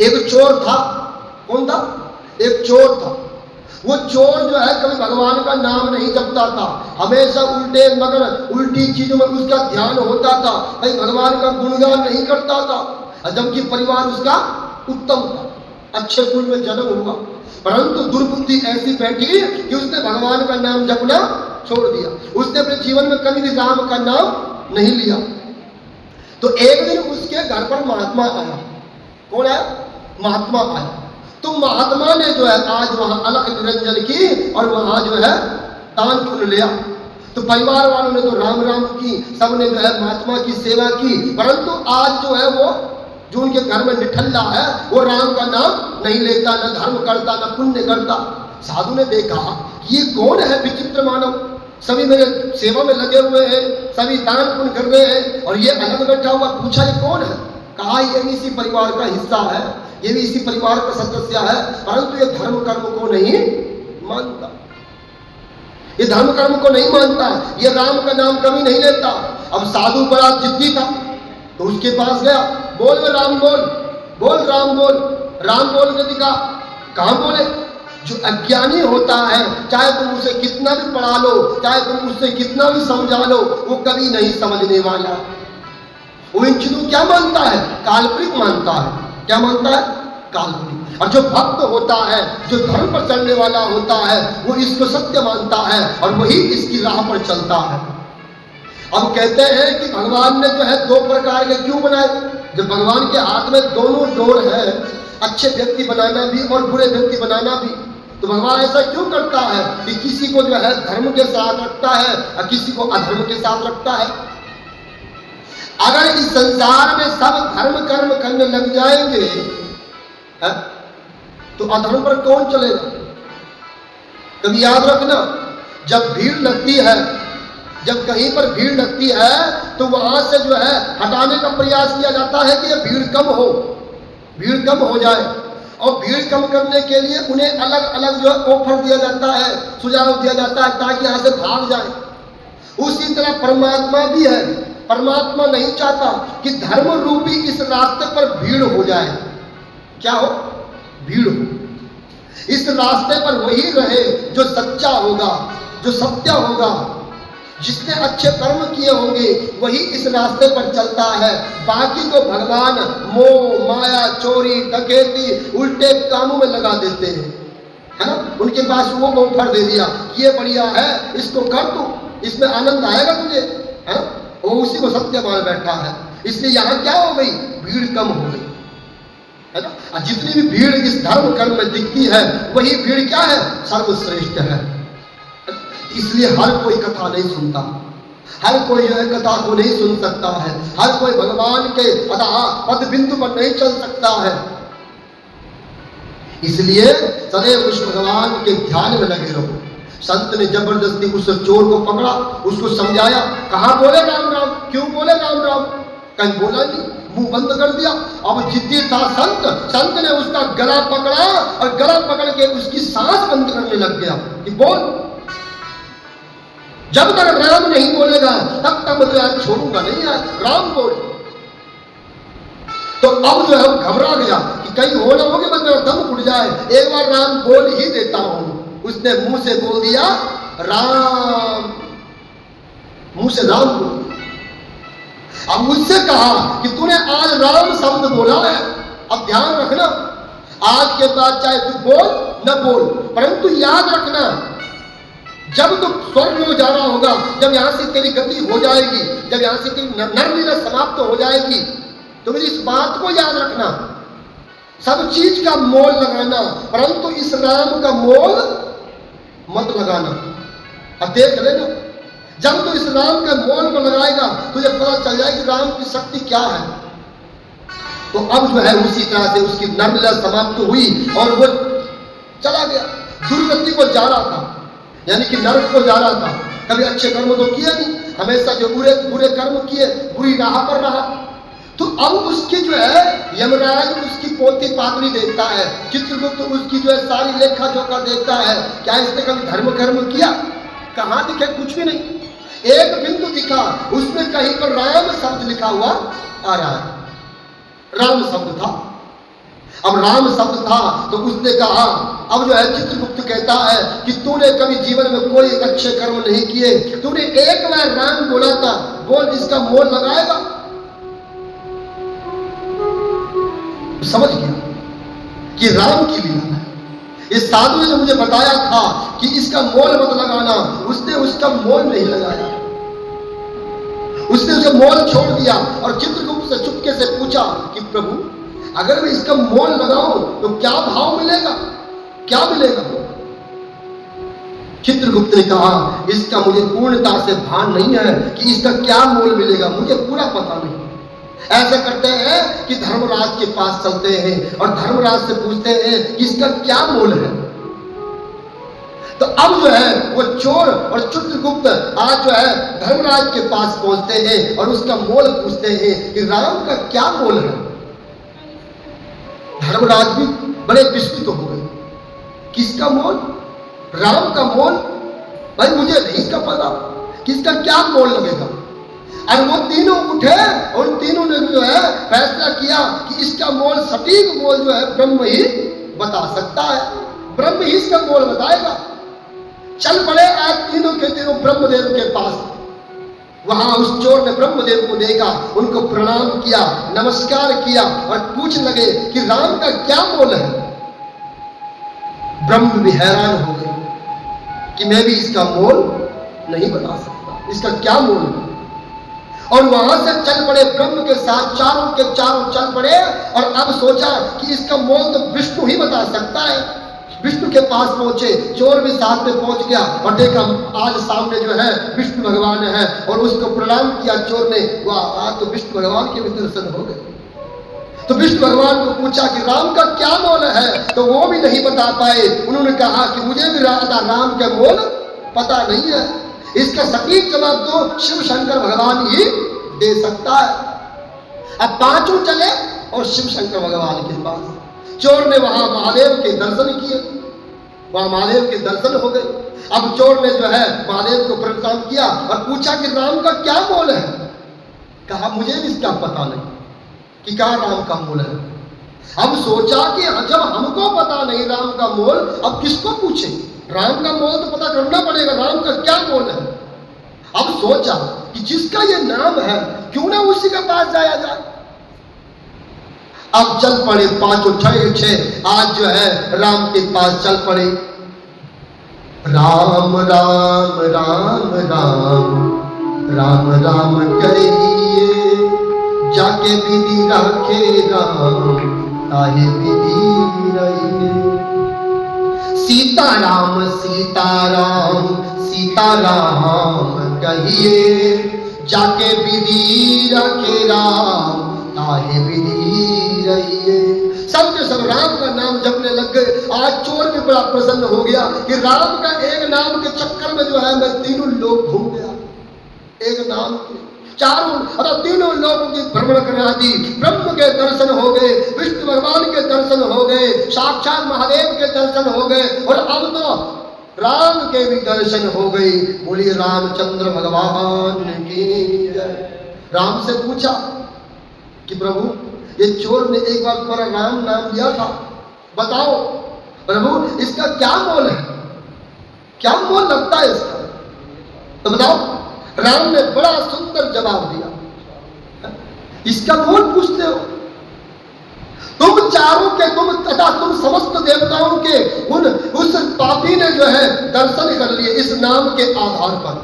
एक चोर था। कौन था? एक चोर था। वो चोर जो है कभी भगवान का नाम नहीं जपता था, हमेशा उल्टे मगर उल्टी चीजों में उसका ध्यान होता था, कहीं भगवान का गुणगान नहीं करता था। जबकि परिवार उसका उत्तम था, अच्छे कुल में जन्म हुआ, परंतु दुर्बुद्धि ऐसी बैठी कि उसने भगवान का नाम जपना छोड़ दिया। उसने अपने जीवन में कभी भी राम का नाम नहीं लिया। तो एक दिन उसके घर पर महात्मा आया। कौन आया? महात्मा आया। तो महात्मा ने जो है आज वहां अलख निरंजन की और वहां जो है दान पुण्य लिया। तो परिवार वालों ने तो राम राम की, सबने जो है महात्मा की सेवा की, परंतु आज जो है वो जो उनके घर में निठल्ला है वो राम का नाम नहीं लेता, न धर्म करता, न पुण्य करता। साधु ने देखा ये कौन है विचित्र मानव, सभी मेरे सेवा में लगे हुए हैं, सभी दान पुण्य कर रहे हैं, और ये अलग बैठा हुआ। पूछा ये कौन है? कहा ये भी इसी परिवार का हिस्सा है, ये भी इसी परिवार का सदस्य है, परंतु ये धर्म कर्म को नहीं मानता, ये धर्म कर्म को नहीं मानता, ये राम का नाम कभी नहीं लेता। अब साधु बड़ा जिद्दी था, तो उसके पास गया। बोल में राम बोल, बोल राम बोल, राम बोल के दिखा। कहां बोले? जो अज्ञानी होता है, चाहे तुम उसे कितना भी पढ़ा लो, चाहे तुम उससे कितना भी समझा लो, वो कभी नहीं समझने वाला। वो इन चीजों क्या मानता है? काल्पनिक मानता है। क्या मानता है? काल्पनिक। और जो भक्त होता है, जो धर्म पर चलने वाला होता है, वो इसको सत्य मानता है और वही इसकी राह पर चलता है। अब कहते हैं कि भगवान ने जो है दो प्रकार के क्यों बनाए? जब भगवान के हाथ में दोनों डोर है, अच्छे व्यक्ति बनाना भी और बुरे व्यक्ति बनाना भी, तो भगवान ऐसा क्यों करता है कि किसी को जो है धर्म के साथ रखता है और किसी को अधर्म के साथ रखता है? अगर इस संसार में सब धर्म कर्म करने लग जाएंगे है? तो अधर्म पर कौन चलेगा? कभी याद रखना, जब भीड़ लगती है, जब कहीं पर भीड़ लगती है तो वहां से जो है हटाने का प्रयास किया जाता है कि ये भीड़ कम हो, भीड़ कम हो जाए। और भीड़ कम करने के लिए उन्हें अलग अलग जो है ऑफर दिया जाता है, सुझाव दिया जाता है ताकि यहां से भाग जाए। उसी तरह परमात्मा भी है। परमात्मा नहीं चाहता कि धर्म रूपी इस रास्ते पर भीड़ हो जाए। क्या हो? भीड़ हो। इस रास्ते पर वही रहे जो सच्चा होगा, जो सत्य होगा, जिसने अच्छे कर्म किए होंगे वही इस रास्ते पर चलता है। बाकी को भगवान मोह माया चोरी डकैती उल्टे कामों में लगा देते हैं, है ना। उनके पास वो ऑफर दे दिया, ये बढ़िया है, इसको कर तू, इसमें आनंद आएगा तुझे, है ना। वो उसी को सत्य मान बैठा है। इसलिए यहाँ क्या हो गई? भीड़ कम हो गई, है ना। जितनी भी भीड़ इस धर्म कर्म में दिखती है वही भीड़ क्या है? सर्वश्रेष्ठ है। इसलिए हर कोई कथा नहीं सुनता, हर कोई जो है कथा को नहीं सुन सकता है, हर कोई भगवान के पद बिंदु पर नहीं चल सकता है। इसलिए सदैव उस भगवान के ध्यान में लगे रहो। संत ने जबरदस्ती उस चोर को पकड़ा, उसको समझाया, कहा बोले राम राम, क्यों बोले राम राम? कहीं बोला नहीं, मुंह बंद कर दिया। अब जिद्दी था संत, संत ने उसका गला पकड़ा और गला पकड़ के उसकी सांस बंद करने लग गया कि बोल, जब तक राम नहीं बोलेगा तब तक मैं आज छोड़ूंगा नहीं, यार राम बोल। तो अब जो है वो घबरा गया कि कहीं हो ना हो कि मेरा दम उड़ जाए, एक बार राम बोल ही देता हूं। उसने मुंह से बोल दिया राम, मुंह से राम बोल दिया। अब मुझसे कहा कि तूने आज राम शब्द बोला है, अब ध्यान रखना, आज के बाद चाहे तू बोल न बोल, परंतु याद रखना जब तू स्वर्ग में जा रहा होगा, जब यहां से तेरी गति हो जाएगी, जब यहां से तेरी नरलीला समाप्त हो जाएगी, तो मेरी इस बात को याद रखना, सब चीज का मोल लगाना, परंतु इस राम का मोल मत लगाना। अब देख लेना, जब तू इस राम के मोल को लगाएगा तुझे पता चल जाएगी राम की शक्ति क्या है। तो अब जो है उसी तरह से उसकी नरलीला समाप्त हुई और वो चला गया, दुर्गति को जा रहा था, यानी कि नरक को जा रहा था। कभी अच्छे कर्म तो किए नहीं, हमेशा जो बुरे कर्म किए, बुरी राह पर रहा। तो अब उसकी जो है यमराज उसकी पोती पातली देखता है, चित्रगुप्त उसकी जो है सारी लेखा जोखा देखता है, क्या इसने कभी धर्म कर्म किया? कहां दिखे? कुछ भी नहीं। एक बिंदु दिखा, उसमें कहीं पर राम शब्द लिखा हुआ आ रहा है, राम शब्द था। अब राम शब्द था तो उसने कहा, अब जो है चित्रगुप्त कहता है कि तूने कभी जीवन में कोई अच्छे कर्म नहीं किए, तूने एक बार राम बोला था, बोल इसका मोल लगाएगा। समझ गया कि राम की लीला है। इस साधु ने जो मुझे बताया था कि इसका मोल मत लगाना, उसने उसका मोल नहीं लगाया, उसने उसे मोल छोड़ दिया और चित्रगुप्त से चुपके से पूछा कि प्रभु अगर मैं इसका मोल लगाऊं तो क्या भाव मिलेगा, क्या मिलेगा? चित्रगुप्त ने कहा, इसका मुझे पूर्णता से भान नहीं है कि इसका क्या मोल मिलेगा, मुझे पूरा पता नहीं। ऐसा करते हैं कि धर्मराज के पास चलते हैं और धर्मराज से पूछते हैं कि इसका क्या मोल है। तो अब जो है वो चोर और चित्रगुप्त आज जो है धर्मराज के पास पहुंचते हैं और उसका मोल पूछते हैं कि राम का क्या मोल है। धर्मराज भी बड़े विस्मित हो गए, किसका मोल? राम का मोल? भाई मुझे नहीं इसका पता, किसका क्या मोल लगेगा। और वो तीनों उठे और उन तीनों ने जो है फैसला किया कि इसका मोल, सटीक मोल जो है ब्रह्म ही बता सकता है, ब्रह्म ही इसका मोल बताएगा। चल पड़े आज तीनों के तीनों ब्रह्मदेव के पास। वहां उस चोर ने ब्रह्मदेव को देखा, उनको प्रणाम किया, नमस्कार किया और पूछने लगे कि राम का क्या मोल है। ब्रह्म भी हैरान हो गए कि मैं भी इसका मोल नहीं बता सकता, इसका क्या मोल है। और वहां से चल पड़े ब्रह्म के साथ, चारों के चारों चल पड़े और अब सोचा कि इसका मोल तो विष्णु ही बता सकता है। विष्णु के पास पहुंचे, चोर भी साथ में पहुंच गया और देखा आज सामने जो है विष्णु भगवान है और उसको प्रणाम किया चोर ने। वाह, आज तो विष्णु भगवान के भी दर्शन हो गए। तो विष्णु भगवान को पूछा कि राम का क्या मोल है, तो वो भी नहीं बता पाए। उन्होंने कहा कि मुझे भी राम का मोल पता नहीं है, इसका सटीक जवाब तो शिव शंकर भगवान ही दे सकता है। अब पांचों चले और शिव शंकर भगवान के पास। चोर ने वहां महादेव के दर्शन किए, वहां महादेव के दर्शन हो गए। अब चोर ने जो है महादेव को प्रणाम किया और पूछा कि राम का क्या मोल है। कहा मुझे भी इसका पता नहीं कि क्या राम का मोल है। अब सोचा कि जब हमको पता नहीं राम का मोल, अब किसको पूछे? राम का मोल तो पता करना पड़ेगा, राम का क्या मोल है। अब सोचा कि जिसका ये नाम है क्यों ना उसी के पास जाया जाए। अब चल पड़े पांचों छह आज जो है राम के पास चल पड़े। राम राम राम राम राम राम कहिए, जाके विधि रखे राम ताहे विधि रहिए। सीताराम सीताराम सीताराम कहिए, जाके विधि रखे राम ताहे विधि रहिए। सब के सब राम का नाम जपने लग गए। आज चोर भी बड़ा प्रसन्न हो गया कि राम का एक नाम के चक्कर में जो है मैं तीनों लोग घूम गया। एक नाम के चारों तीनों लोगों की भ्रमण करा दी। ब्रह्म के दर्शन हो गए, विष्णु भगवान के दर्शन हो गए, साक्षात महादेव के दर्शन हो गए और अब तो राम के भी दर्शन हो गए। बोलिए रामचंद्र भगवान की जय। राम से पूछा कि प्रभु ये चोर ने एक बार तुम्हारा राम नाम लिया था, बताओ प्रभु इसका क्या मोल है, क्या मोल लगता है इसका, तो बताओ। राम ने बड़ा सुंदर जवाब दिया। इसका मोल पूछते हो तुम चारों के, तुम तथा तुम समस्त देवताओं के उस पापी ने जो है दर्शन कर लिए इस नाम के आधार पर।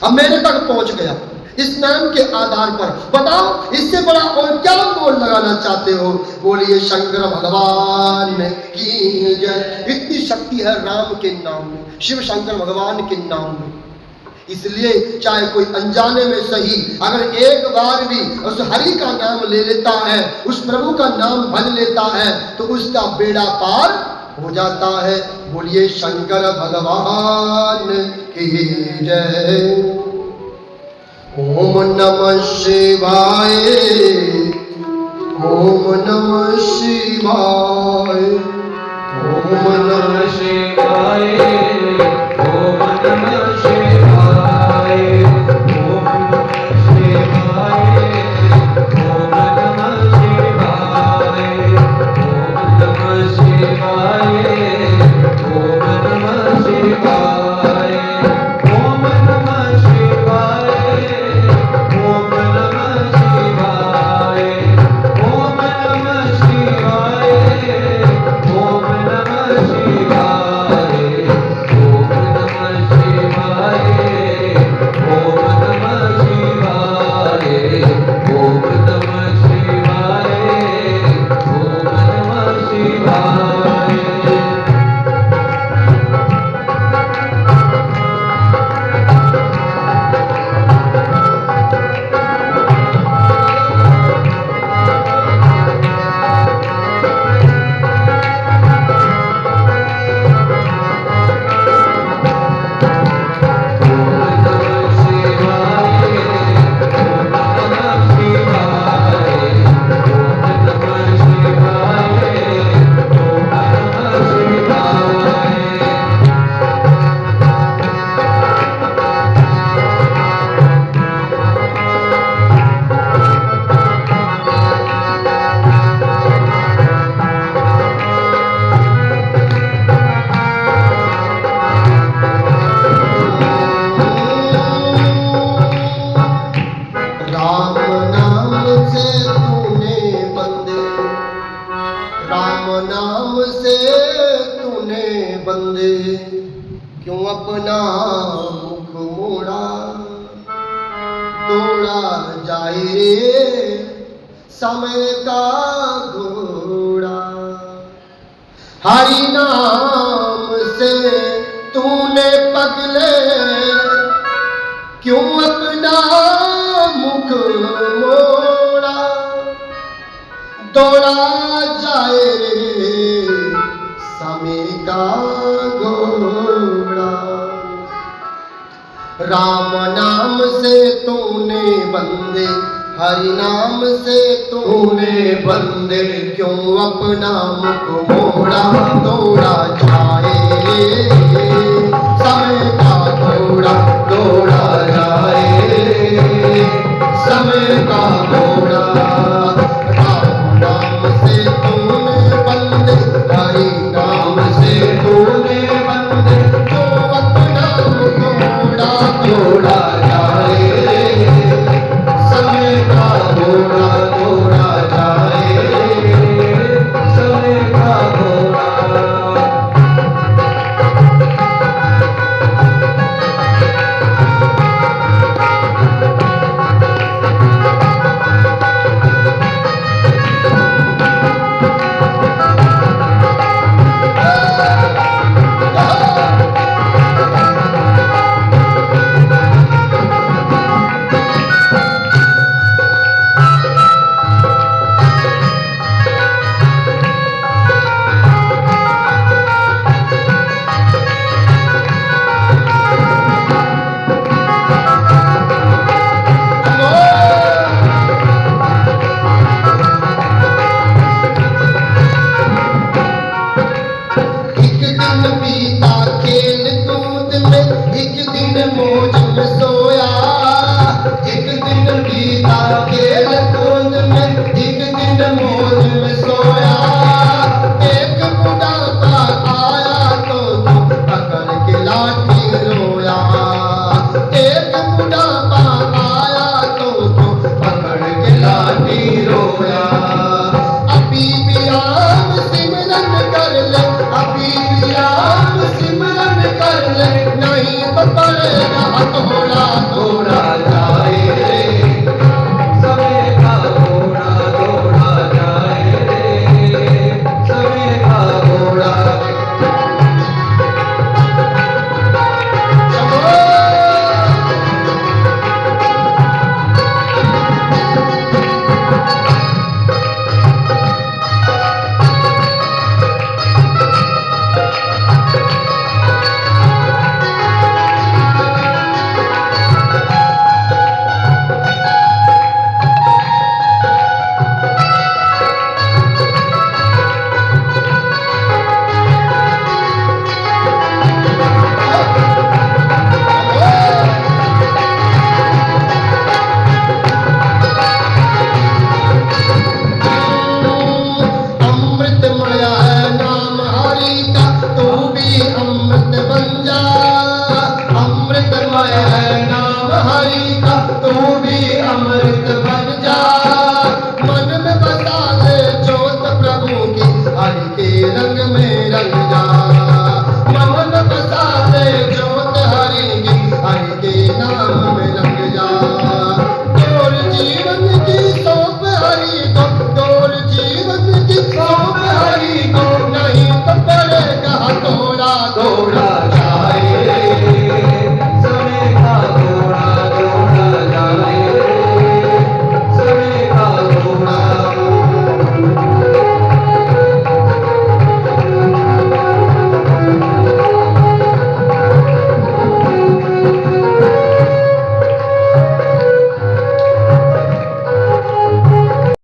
अब मेरे तक पहुंच गया इस नाम के आधार पर। बताओ इससे बड़ा और क्या मोल लगाना चाहते हो। बोलिए शंकर भगवान की जय। इतनी शक्ति है राम के नाम में, शिव शंकर भगवान के नाम में। इसलिए चाहे कोई अनजाने में सही अगर एक बार भी उस हरि का नाम ले लेता है, उस प्रभु का नाम भज लेता है तो उसका बेड़ा पार हो जाता है। बोलिए शंकर भगवान की जय। ओम नमः शिवाय, ओम नमः शिवाय, ओम नमः शिवाय, ओम नमः शिवाय, ओम नमः शिवाय, ओम नमः शिवाय, ओम नाम से तूने बंदे क्यों अपना मुख मोड़ा, दौड़ा जाए रे समय का घोड़ा। हरि नाम से तूने पगले क्यों अपना मुख मोड़ा, दौड़ा जाए रे समय का घोड़ा। राम नाम से तूने बंदे, हरि नाम से तूने बंदे क्यों अपना मुख मोड़ा, दौड़ा जाए